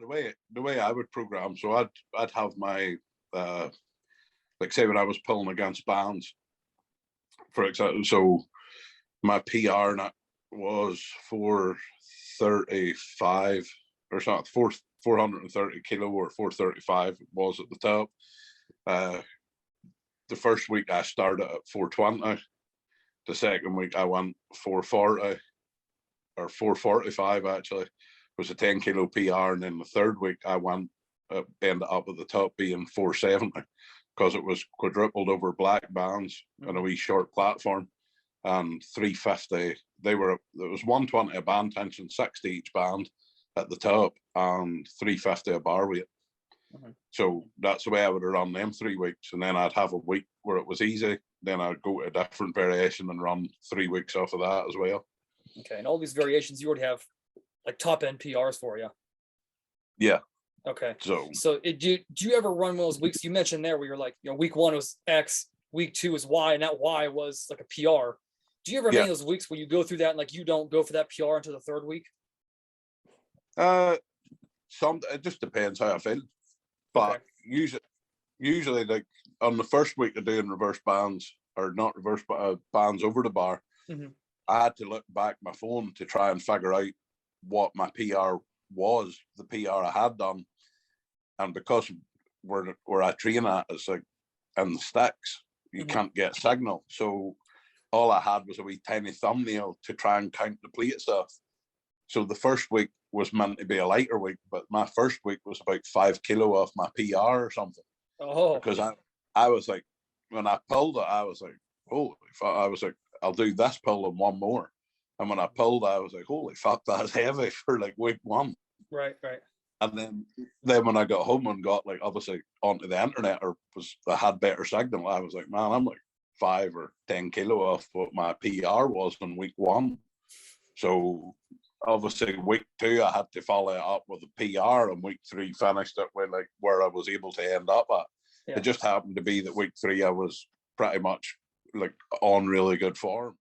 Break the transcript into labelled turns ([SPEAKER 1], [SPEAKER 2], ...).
[SPEAKER 1] Well, the way I would program, so I'd have my like say when I was pulling against bands, for example. So my PR was 435 or something, 430 kilo or 435 was at the top. The first week I started at 420. The second week I went 440 or 445 actually. It was a 10 kilo PR, and then the third week I went ended up at the top being 470 because it was quadrupled over black bands and a wee short platform, and 350. It was 120 a band tension, 60 each band at the top, and 350 a bar weight. So that's the way I would have run them 3 weeks, and then I'd have a week where it was easy. Then I'd go to a different variation and run 3 weeks off of that as well.
[SPEAKER 2] Okay, and all these variations you already have like top end PRs for you.
[SPEAKER 1] Yeah.
[SPEAKER 2] Okay.
[SPEAKER 1] So
[SPEAKER 2] do you ever run one of those weeks you mentioned there where you're like, week 1 was X, week 2 was Y, and that Y was like a PR? Do you ever have any of those weeks where you go through that and like you don't go for that PR until the third week?
[SPEAKER 1] It just depends how I feel. But usually like on the first week of doing reverse bands, or not reverse bands over the bar, I had to look back my phone to try and figure out what my PR was, the PR I had done. And because where I train at is like in the sticks, you can't get signal. So all I had was a wee tiny thumbnail to try and count the plates off. So the first week was meant to be a lighter week, but my first week was about 5 kilo off my PR or something.
[SPEAKER 2] Oh.
[SPEAKER 1] Because I was like, when I pulled it, I was like, holy fuck. I was like, I'll do this pull and one more. And when I pulled, I was like, holy fuck, that's heavy for like week 1.
[SPEAKER 2] Right.
[SPEAKER 1] And then when I got home and got like obviously onto the internet, I had better signal, I was like, man, I'm like 5 or 10 kilo off what my PR was in week 1. So obviously week 2 I had to follow it up with a PR, and week 3 finished it with like where I was able to end up at. It just happened to be that week 3 I was pretty much like on really good form.